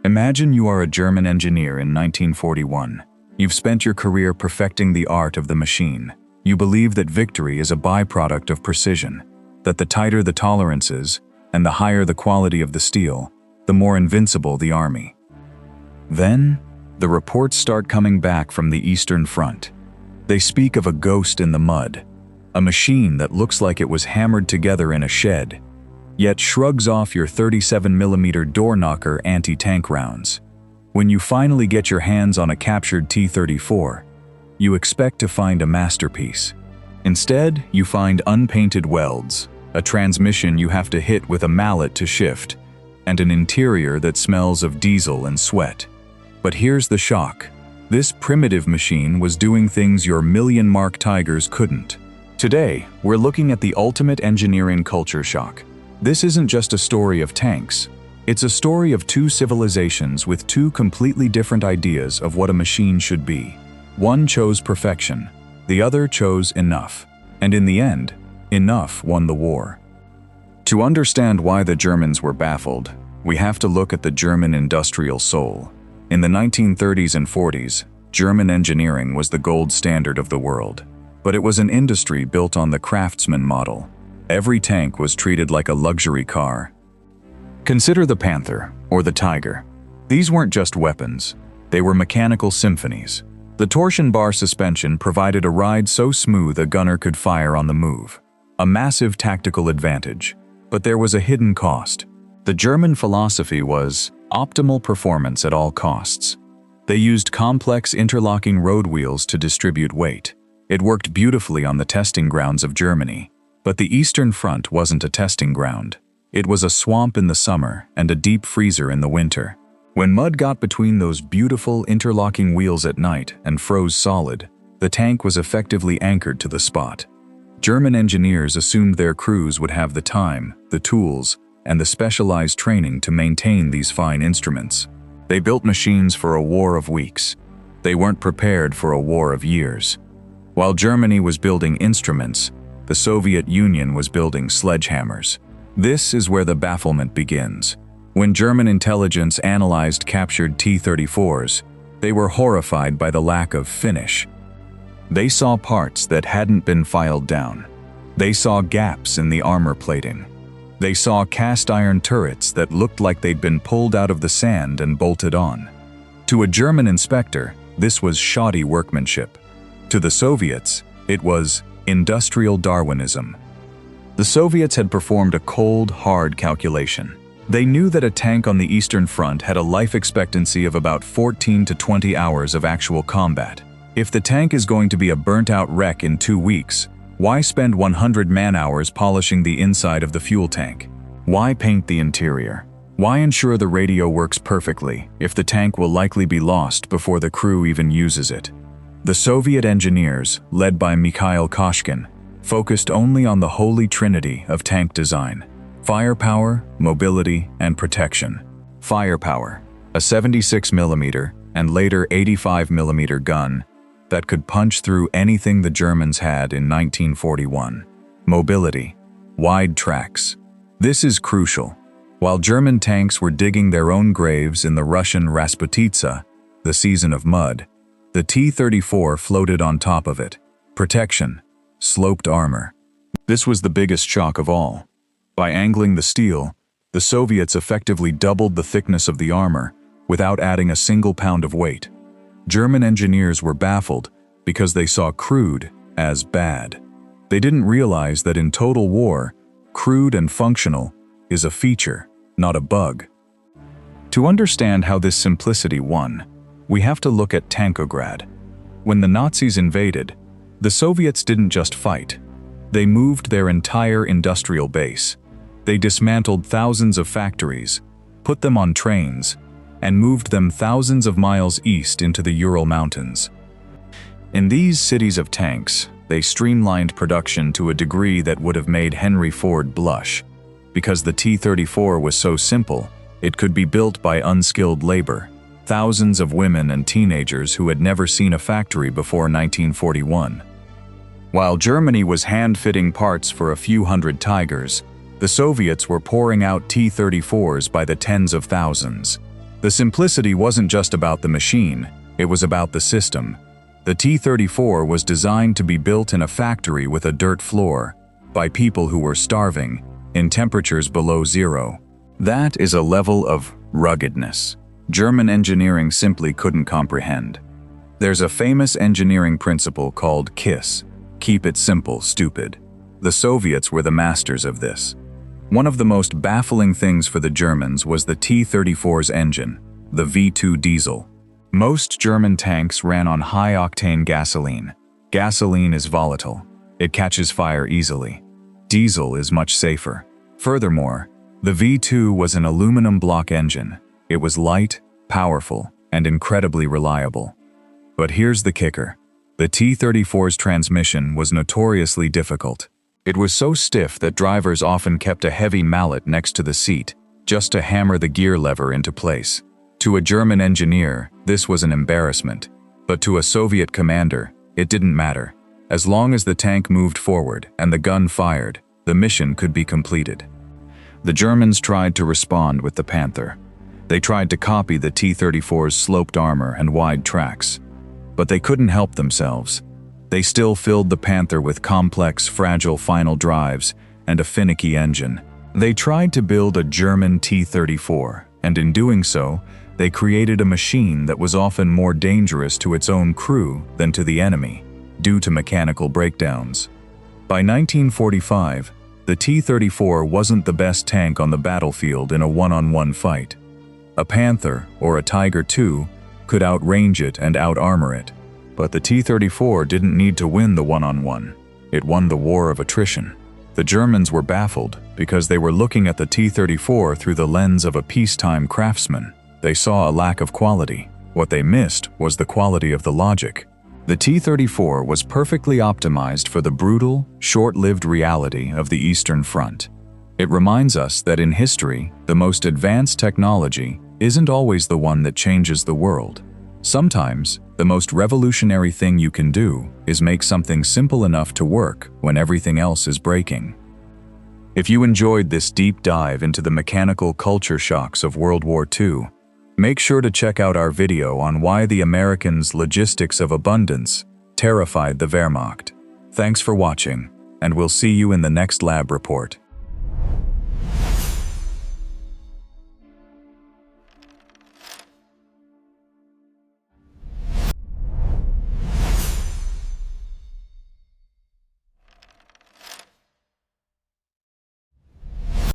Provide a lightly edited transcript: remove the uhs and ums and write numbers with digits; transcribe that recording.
Imagine you are a German engineer in 1941. You've spent your career perfecting the art of the machine. You believe that victory is a byproduct of precision, that the tighter the tolerances and the higher the quality of the steel, the more invincible the army. Then, the reports start coming back from the Eastern Front. They speak of a ghost in the mud, a machine that looks like it was hammered together in a shed, yet shrugs off your 37mm door knocker anti-tank rounds. When you finally get your hands on a captured T-34, you expect to find a masterpiece. Instead, you find unpainted welds, a transmission you have to hit with a mallet to shift, and an interior that smells of diesel and sweat. But here's the shock. This primitive machine was doing things your million-mark Tigers couldn't. Today, we're looking at the ultimate engineering culture shock. This isn't just a story of tanks. It's a story of two civilizations with two completely different ideas of what a machine should be. One chose perfection, the other chose enough. And in the end, enough won the war. To understand why the Germans were baffled, we have to look at the German industrial soul. In the 1930s and 40s, German engineering was the gold standard of the world. But it was an industry built on the craftsman model. Every tank was treated like a luxury car. Consider the Panther, or the Tiger. These weren't just weapons, they were mechanical symphonies. The torsion bar suspension provided a ride so smooth a gunner could fire on the move. A massive tactical advantage. But there was a hidden cost. The German philosophy was optimal performance at all costs. They used complex interlocking road wheels to distribute weight. It worked beautifully on the testing grounds of Germany. But the Eastern Front wasn't a testing ground. It was a swamp in the summer and a deep freezer in the winter. When mud got between those beautiful interlocking wheels at night and froze solid, the tank was effectively anchored to the spot. German engineers assumed their crews would have the time, the tools, and the specialized training to maintain these fine instruments. They built machines for a war of weeks. They weren't prepared for a war of years. While Germany was building instruments, the Soviet Union was building sledgehammers. This is where the bafflement begins. When German intelligence analyzed captured T-34s, they were horrified by the lack of finish. They saw parts that hadn't been filed down. They saw gaps in the armor plating. They saw cast iron turrets that looked like they'd been pulled out of the sand and bolted on. To a German inspector, this was shoddy workmanship. To the Soviets, it was industrial Darwinism. The Soviets had performed a cold, hard calculation. They knew that a tank on the Eastern Front had a life expectancy of about 14 to 20 hours of actual combat. If the tank is going to be a burnt-out wreck in 2 weeks, why spend 100 man-hours polishing the inside of the fuel tank? Why paint the interior? Why ensure the radio works perfectly if the tank will likely be lost before the crew even uses it? The Soviet engineers, led by Mikhail Koshkin, focused only on the holy trinity of tank design: firepower, mobility, and protection. Firepower, a 76mm and later 85mm gun that could punch through anything the Germans had in 1941. Mobility, wide tracks. This is crucial. While German tanks were digging their own graves in the Russian Rasputitsa, the season of mud, the T-34 floated on top of it. Protection, sloped armor. This was the biggest shock of all. By angling the steel, the Soviets effectively doubled the thickness of the armor without adding a single pound of weight. German engineers were baffled because they saw crude as bad. They didn't realize that in total war, crude and functional is a feature, not a bug. To understand how this simplicity won, we have to look at Tankograd. When the Nazis invaded, the Soviets didn't just fight. They moved their entire industrial base. They dismantled thousands of factories, put them on trains, and moved them thousands of miles east into the Ural Mountains. In these cities of tanks, they streamlined production to a degree that would have made Henry Ford blush. Because the T-34 was so simple, it could be built by unskilled labor, thousands of women and teenagers who had never seen a factory before 1941. While Germany was hand-fitting parts for a few hundred Tigers, the Soviets were pouring out T-34s by the tens of thousands. The simplicity wasn't just about the machine, it was about the system. The T-34 was designed to be built in a factory with a dirt floor, by people who were starving, in temperatures below zero. That is a level of ruggedness German engineering simply couldn't comprehend. There's a famous engineering principle called KISS, keep it simple, stupid. The Soviets were the masters of this. One of the most baffling things for the Germans was the T-34's engine, the V2 diesel. Most German tanks ran on high-octane gasoline. Gasoline is volatile. It catches fire easily. Diesel is much safer. Furthermore, the V2 was an aluminum block engine. It was light, powerful, and incredibly reliable. But here's the kicker. The T-34's transmission was notoriously difficult. It was so stiff that drivers often kept a heavy mallet next to the seat, just to hammer the gear lever into place. To a German engineer, this was an embarrassment. But to a Soviet commander, it didn't matter. As long as the tank moved forward and the gun fired, the mission could be completed. The Germans tried to respond with the Panther. They tried to copy the T-34's sloped armor and wide tracks. But they couldn't help themselves. They still filled the Panther with complex, fragile final drives and a finicky engine. They tried to build a German T-34, and in doing so, they created a machine that was often more dangerous to its own crew than to the enemy, due to mechanical breakdowns. By 1945, the T-34 wasn't the best tank on the battlefield in a one-on-one fight. A Panther, or a Tiger II, could outrange it and out-armor it. But the T-34 didn't need to win the one-on-one. It won the war of attrition. The Germans were baffled because they were looking at the T-34 through the lens of a peacetime craftsman. They saw a lack of quality. What they missed was the quality of the logic. The T-34 was perfectly optimized for the brutal, short-lived reality of the Eastern Front. It reminds us that in history, the most advanced technology isn't always the one that changes the world. Sometimes, the most revolutionary thing you can do is make something simple enough to work when everything else is breaking. If you enjoyed this deep dive into the mechanical culture shocks of World War II, make sure to check out our video on why the Americans' logistics of abundance terrified the Wehrmacht. Thanks for watching, and we'll see you in the next lab report.